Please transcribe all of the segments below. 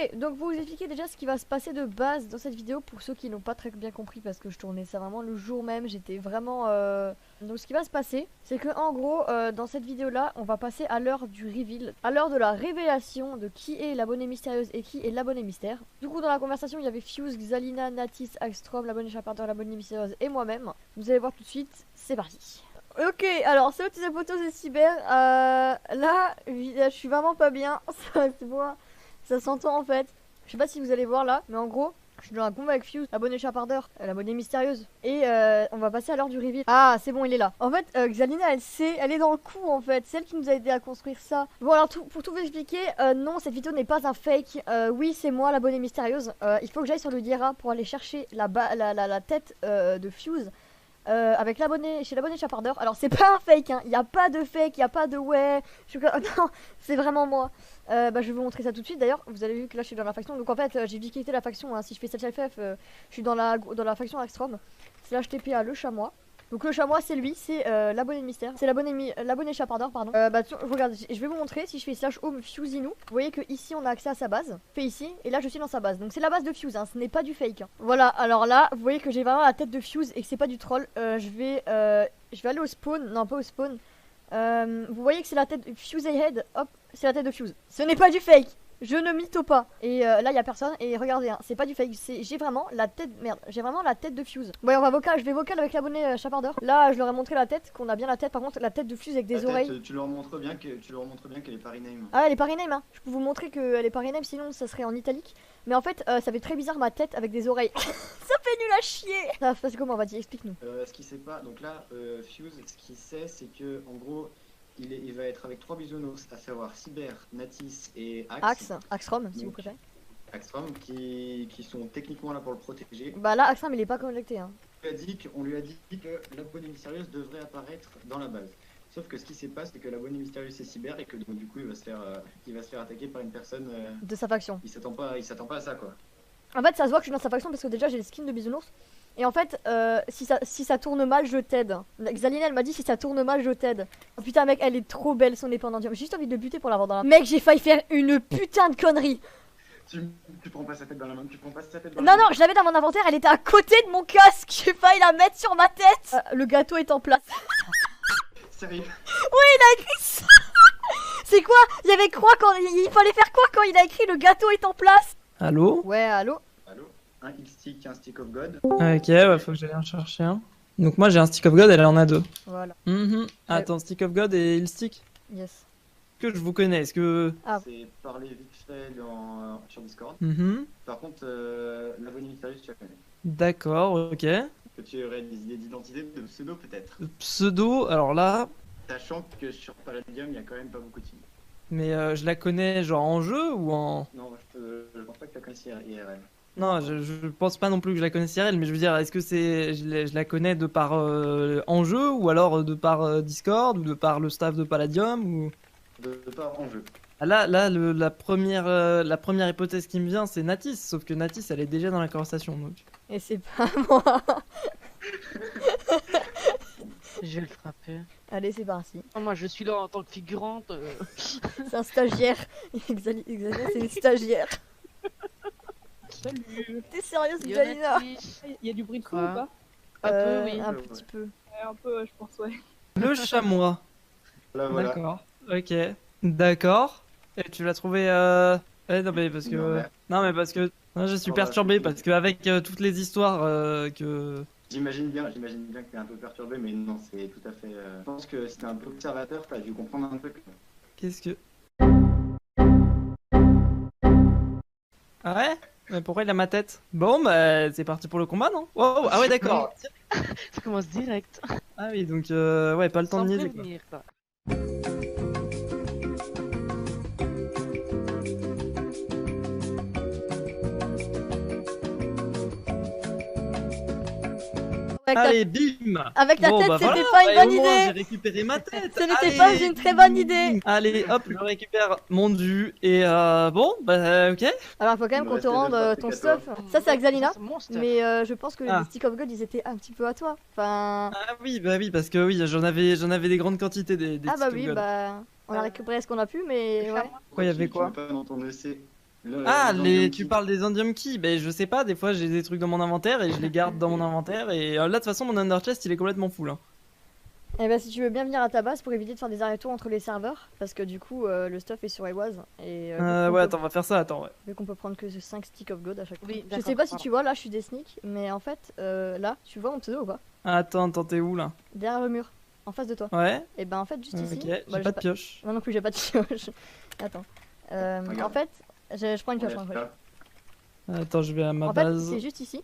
donc pour vous expliquer déjà ce qui va se passer de base dans cette vidéo pour ceux qui n'ont pas très bien compris parce que je tournais ça vraiment le jour même, j'étais vraiment... Donc ce qui va se passer, c'est que en gros, dans cette vidéo là, on va passer à l'heure du reveal, à l'heure de la révélation de qui est l'abonnée mystérieuse et qui est l'abonnée mystère. Du coup dans la conversation il y avait Fuse, Xalina, Natis, Axstrom, l'abonnée chaparder, l'abonnée mystérieuse et moi-même. Vous allez voir tout de suite, c'est parti. Ok, alors c'est petit photo c'est cyber. Là, je suis vraiment pas bien. Ça se voit, ça s'entend en fait. Je sais pas si vous allez voir là, mais en gros, je suis dans un combat avec Fuse, l'abonné chapardeur, l'abonnée mystérieuse. Et on va passer à l'heure du reveal. Ah, c'est bon, il est là. En fait, Xalina, elle est dans le coup en fait. C'est elle qui nous a aidé à construire ça. Bon, alors pour tout vous expliquer, non, cette vidéo n'est pas un fake. Oui, c'est moi, l'abonnée mystérieuse. Il faut que j'aille sur le Diera pour aller chercher la tête de Fuse. Avec l'abonné, chez l'abonné chapardeur. Alors c'est pas un fake, hein. Il n'y a pas de fake, il n'y a pas de ouais. Non, c'est vraiment moi. Je vais vous montrer ça tout de suite. D'ailleurs, vous avez vu que là je suis dans la faction. Donc en fait, j'ai vite quitté la faction. Hein. Si je fais 7 FF, je suis dans la faction Axstrom. Slash TPA le chamois. Donc le chamois c'est lui, c'est l'abonné mystère. C'est l'abonné chapardeur, pardon. Regarde, je vais vous montrer si je fais slash home Fusinu. Vous voyez que ici on a accès à sa base. Fait ici, et là je suis dans sa base. Donc c'est la base de Fuse, hein, ce n'est pas du fake. Hein. Voilà, alors là, vous voyez que j'ai vraiment la tête de Fuse et que c'est pas du troll. Je vais aller au spawn, non pas au spawn. Vous voyez que c'est la tête de Fuse Ahead, hop, c'est la tête de Fuse. Ce n'est pas du fake. Je ne mytho pas. Et là, il y a personne. Et regardez, hein, c'est pas du fake. J'ai vraiment la tête. Merde, j'ai vraiment la tête de Fuse. Ouais, je vais vocal avec l'abonné chapardeur. Là, je leur ai montré la tête, qu'on a bien la tête. Par contre, la tête de Fuse avec des oreilles. Tu leur montres bien qu'elle est pas rename. Ah, elle est pas rename, hein. Je peux vous montrer qu'elle est pas rename, sinon ça serait en italique. Mais en fait, ça fait très bizarre ma tête avec des oreilles. Ça fait nul à chier. Ça se passe comment, vas-y, explique-nous. Ce qu'il sait pas, donc là, Fuse, ce qu'il sait, c'est que en gros. Il va être avec 3 bisounours, à savoir Cyber, Natis et Axstrom, si vous préférez. Axstrom, qui sont techniquement là pour le protéger. Bah là, Axstrom il est pas connecté. Hein. On lui a dit que l'abonné mystérieuse devrait apparaître dans la base. Sauf que ce qui s'est passé, c'est que l'abonné mystérieux c'est Cyber et que donc, du coup il va se faire attaquer par une personne de sa faction. Il s'attend pas à ça quoi. En fait, ça se voit que je suis dans sa faction parce que déjà j'ai le skin de bisounours. Et en fait, si ça tourne mal, je t'aide. Xalina, elle m'a dit si ça tourne mal, je t'aide. Oh putain, mec, elle est trop belle son épée en entier. J'ai juste envie de le buter pour l'avoir dans la main. Mec, j'ai failli faire une putain de connerie. Tu prends pas sa tête dans la main, Non, je l'avais dans mon inventaire, elle était à côté de mon casque. J'ai failli la mettre sur ma tête. Le gâteau est en place. Sérieux? Oui, il a écrit ça. C'est quoi? Il fallait faire quoi quand il a écrit le gâteau est en place? Allô? Ouais, allô? Un X-Stick, un Stick of God. Ok, ouais, faut que j'aille en chercher un. Donc moi j'ai un Stick of God, elle en a 2. Voilà. Attends, Stick of God et Stick. Yes. Que je vous connais, est-ce que... Ah. C'est parler vite fait sur Discord. Par contre, l'abonné mystérieux, tu la connais. D'accord, ok. Que tu aurais des idées d'identité de pseudo peut-être. Pseudo, alors là... Sachant que sur Palladium, il y a quand même pas beaucoup de filles. Mais je la connais genre en jeu ou en... Non, je pense pas que tu la connaisses IRL. Non, je pense pas non plus que je la connaisse IRL, mais je veux dire, est-ce que je la connais de par en jeu, ou alors de par Discord, ou de par le staff de Palladium, ou... De par en jeu. Ah là, la première hypothèse qui me vient, c'est Natis, sauf que Natis, elle est déjà dans la conversation, donc... Et c'est pas moi. Je vais le frapper. Allez, c'est parti. Oh, moi, je suis là en tant que figurante. C'est un stagiaire. Xalina, c'est une stagiaire. Salut. T'es sérieuse, Xalina? Il y a du bruit de fond Quoi? ou pas? Un peu, oui. Un petit peu. Ouais, un peu, je pense, ouais. Le chamois. Voilà. D'accord. Ok. D'accord. Et tu l'as trouvé non mais parce que... Non mais parce que... Non, je suis perturbé parce que avec toutes les histoires que... J'imagine bien que t'es un peu perturbé, mais non, c'est tout à fait... Je pense que si t'es un peu observateur, t'as dû comprendre un truc. Qu'est-ce que... Ah ouais? Mais pourquoi il a ma tête? Bon bah c'est parti pour le combat, non? Wow, ah ouais d'accord. Ça commence direct. Ah oui donc ouais pas le temps Sans de niaiser quoi. prévenir, quoi. Allez, bim! Avec la Bon, tête, bah c'était voilà, pas une et bonne au moins, idée. j'ai récupéré ma tête. Ce n'était Allez, pas une très bonne idée. Allez, hop, je récupère mon dû. Et bon, bah ok. Alors, il faut quand même Il qu'on me te reste rende deux ton trucs à stuff. Ça, c'est Xalina. C'est mon stuff. Mais je pense que Ah. les Stick of God, ils étaient un petit peu à toi. Enfin. Ah oui, bah oui, parce que oui, j'en avais des grandes quantités des Ah bah Stick of oui, God. bah. On a récupéré ce qu'on a pu, mais ouais. Quoi, il y avait quoi? Tu veux pas dans ton EC. Ah, Endium tu Key. parles des Endium Key. Ben, je sais pas, des fois j'ai des trucs dans mon inventaire et je les garde dans mon inventaire. Et là, de toute façon, mon Under Chest il est complètement full. Hein. Et bah si tu veux bien venir à ta base pour éviter de faire des allers-retours entre les serveurs, parce que du coup le stuff est sur Ewoise et Ouais, attends, on va faire ça, attends, ouais. vu qu'on peut prendre que 5 sticks of gold à chaque fois. Oui, Je d'accord, sais pas si pardon. tu vois, là je suis des sneaks, mais en fait là tu vois mon pseudo ou pas? Attends, t'es où là? Derrière le mur, en face de toi. Ouais, Et ben en fait juste ici, ok, bah, j'ai pas de pioche. moi non plus j'ai pas de pioche. Attends. En Regarde. fait, je prends une pioche. Ouais, hein, c'est ouais. ça. Attends, je vais à ma En fait, base. c'est juste ici.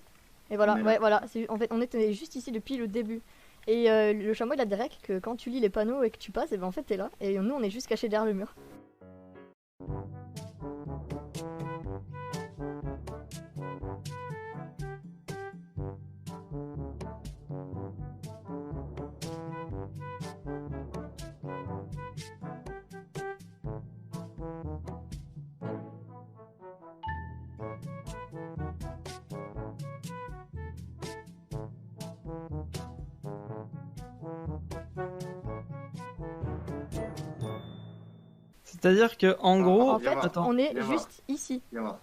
Et voilà, On est là. ouais, voilà. En fait, on était juste ici depuis le début. Et le chameau, il a des règles que quand tu lis les panneaux et que tu passes, et ben en fait, t'es là. Et nous, on est juste cachés derrière le mur. C'est-à-dire que, en gros. En fait, Attends. on est viens voir. juste ici. Viens voir.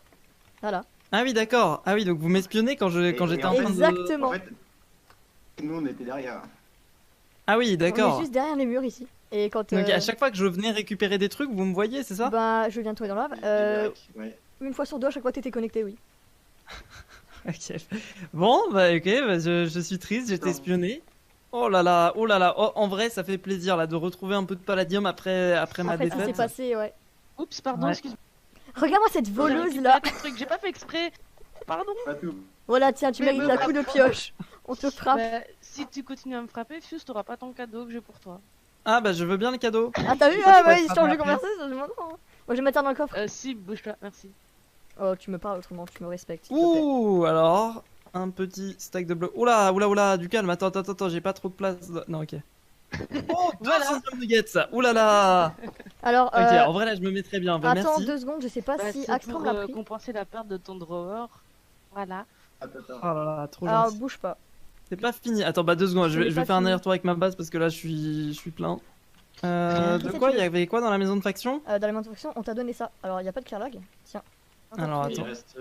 Voilà. Ah oui, d'accord. Ah oui, donc vous m'espionnez quand j'étais Et en en train fait- de. Exactement. En fait, nous on était derrière. Ah oui, On est d'accord. juste derrière les murs ici. Et quand. Donc à chaque fois que je venais récupérer des trucs, vous me voyez, c'est ça? Bah, je viens de tomber dans l'ave. Ouais. Une fois sur deux, à chaque fois, t'étais connecté, oui. Ok. Bon, bah ok, bah, je suis triste, j'étais Non. espionné. Oh là là, oh là là. Oh, en vrai, ça fait plaisir là de retrouver un peu de palladium après ma Après, ce qui s'est défaite. passé, ouais. Oups, pardon, Ouais. excuse-moi. Regarde-moi cette j'ai voleuse récupéré là. ton truc, j'ai pas fait exprès. Pardon. Pas tout. Voilà, tiens, tu Mais mérites me un coup de pioche. On te frappe. Bah, si tu continues à me frapper, Fuse, t'auras pas ton cadeau que j'ai pour toi. Ah bah je veux bien le cadeau. Ah, t'as vu? Ça, Ah, je pourrais ouais, il te change de frapper conversation. Je m'en rends. Moi, je vais mettre ça dans le coffre. Si, bouge pas, merci. Oh, tu me parles autrement, tu me respectes. s'il te plaît. Ouh, alors un petit stack de blocs. Oula, oula, oula, du calme. Attends, j'ai pas trop de place. Non, ok. Oh, 200 nuggets. Oula là. Alors, Ok, en vrai là je me mets très bien. Bah, attends merci. 2 secondes, je sais pas Bah, si c'est Axtrom pour l'a pris. compenser la perte de ton drawer. Voilà. Attends. Oh là là, trop Alors, gentil. bouge pas. C'est pas fini. Attends, bah 2 secondes. Je C'est vais pas faire un fini. aller-retour avec ma base parce que là je suis plein. Qui De c'est quoi? tu Il y veux avait quoi dans la maison de faction? Dans les manufactures, on t'a donné ça. Alors, il y a pas de Kerlag. Tiens. Alors, Il attends. reste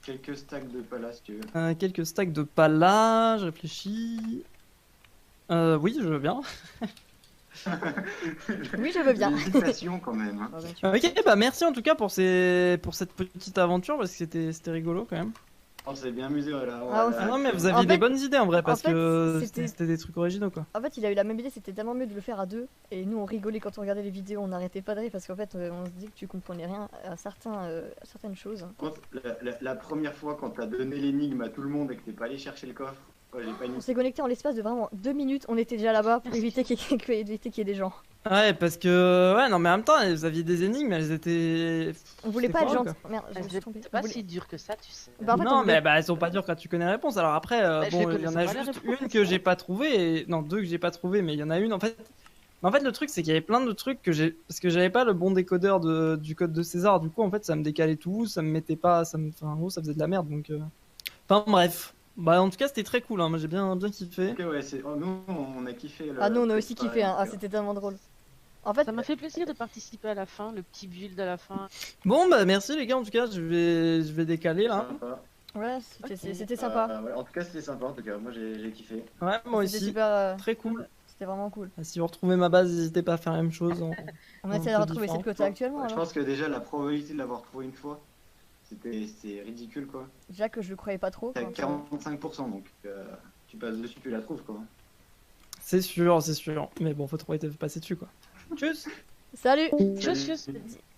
quelques stacks de palace, si tu veux. Quelques stacks de pala, je réfléchis. Oui, je veux bien. Oui, je veux bien. L'hésitation quand même. Hein. Ah, bien sûr. Ok, bah merci en tout cas pour cette petite aventure parce que c'était rigolo quand même. On s'est bien amusé, voilà. Ah, on Voilà. s'est- Non mais vous En aviez fait- des bonnes idées en vrai parce fait, que c'était- c'était des trucs originaux quoi. En fait, il a eu la même idée, c'était tellement mieux de le faire à deux. Et nous, on rigolait quand on regardait les vidéos, on n'arrêtait pas de rire parce qu'en fait, on se dit que tu comprenais rien à certaines choses. Par contre, la première fois quand t'as donné l'énigme à tout le monde et que t'es pas allé chercher le coffre, ouais, j'ai pas On s'est connecté en l'espace de vraiment 2 minutes, on était déjà là-bas pour éviter qu'il y ait des gens. Ouais parce que ouais non mais en même temps vous aviez des énigmes elles étaient. On voulait C'était pas être drôle, gentil. Merde, je me suis trompée. C'est pas On voulait- si dur que ça, tu sais. Bah, en fait, on non voulait- mais bah elles sont pas dures quand tu connais la réponse alors après Bah, je les bon il y en connaissais a pas, les juste réponses. une que j'ai pas trouvée et non deux que j'ai pas trouvées mais il y en a une en fait. En fait le truc c'est qu'il y avait plein de trucs que j'ai parce que j'avais pas le bon décodeur du code de César du coup en fait ça me décalait tout ça me mettait pas enfin en gros ça faisait de la merde donc enfin bref bah en tout cas c'était très cool hein. Moi j'ai bien kiffé. Ok, ouais, nous on a kiffé. Ah, nous, on a aussi kiffé, hein. Ah, c'était tellement drôle. En fait, Ça m'a fait plaisir de participer à la fin, le petit build à la fin. Bon bah merci les gars en tout cas je vais décaler là. Sympa. ouais, c'était sympa. Ouais, en tout cas, c'était sympa. En tout cas, moi j'ai kiffé. Ouais moi C'était aussi. super. Très cool. C'était vraiment cool. Si vous retrouvez ma base n'hésitez pas à faire la même chose. On Un essaie de peu retrouver différent. celle que t'as actuellement. Ouais, je alors. pense que déjà la probabilité de l'avoir trouvé une fois, c'est ridicule quoi. Déjà que je le croyais pas trop. T'as enfin, 45% donc tu passes dessus, tu la trouves quoi. C'est sûr. Mais bon faut trouver de passer dessus quoi. Tchuss. Salut. Tchuss.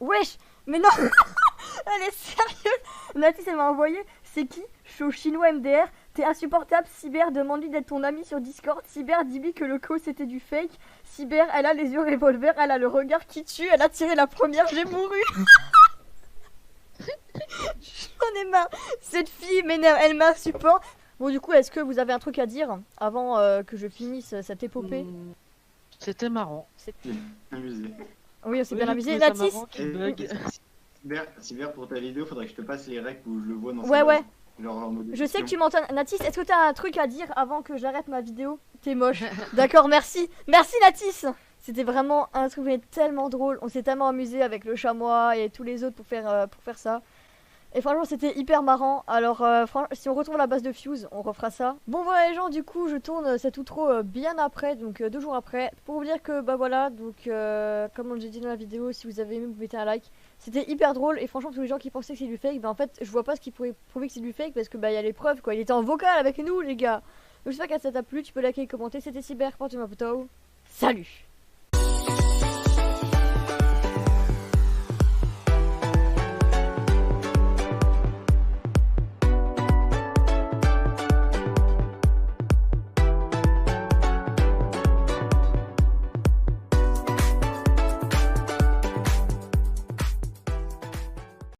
Wesh, mais non. Elle est sérieuse. Natis, elle m'a envoyé. C'est qui? Show chinois MDR. T'es insupportable. Cyber, demande-lui d'être ton ami sur Discord. Cyber, dis-lui que le call c'était du fake. Cyber, elle a les yeux revolver. Elle a le regard qui tue. Elle a tiré la première. J'ai mouru. J'en ai marre. Cette fille m'énerve. Elle m'insupporte. Bon, du coup, est-ce que vous avez un truc à dire avant que je finisse cette épopée? C'était marrant. Amusé. Oui, on s'est Oui, bien j'ai amusé. trouvé ça Natis, marrant qu'il Et- bug. Cyber, pour ta vidéo, faudrait que je te passe les recs où je le vois dans sa Ouais, base. ouais. Genre en mode je sais que tu édition. m'entends. Natis, est-ce que t'as un truc à dire avant que j'arrête ma vidéo? T'es moche. D'accord, merci. Merci Natis. C'était vraiment un truc tellement drôle. On s'est tellement amusé avec le chamois et tous les autres pour faire ça. Et franchement, c'était hyper marrant. Alors, si on retrouve la base de Fuse, on refera ça. Bon, voilà, les gens, du coup, je tourne cette outro bien après, donc 2 jours après. Pour vous dire que, bah voilà, donc, comme j'ai dit dans la vidéo, si vous avez aimé, vous mettez un like. C'était hyper drôle. Et franchement, tous les gens qui pensaient que c'est du fake, bah en fait, je vois pas ce qui pourrait prouver que c'est du fake parce que, bah, il y a les preuves, quoi. Il était en vocal avec nous, les gars. Donc, j'espère que ça t'a plu. Tu peux liker et commenter. C'était Cyber, porte-moi poteau. Salut!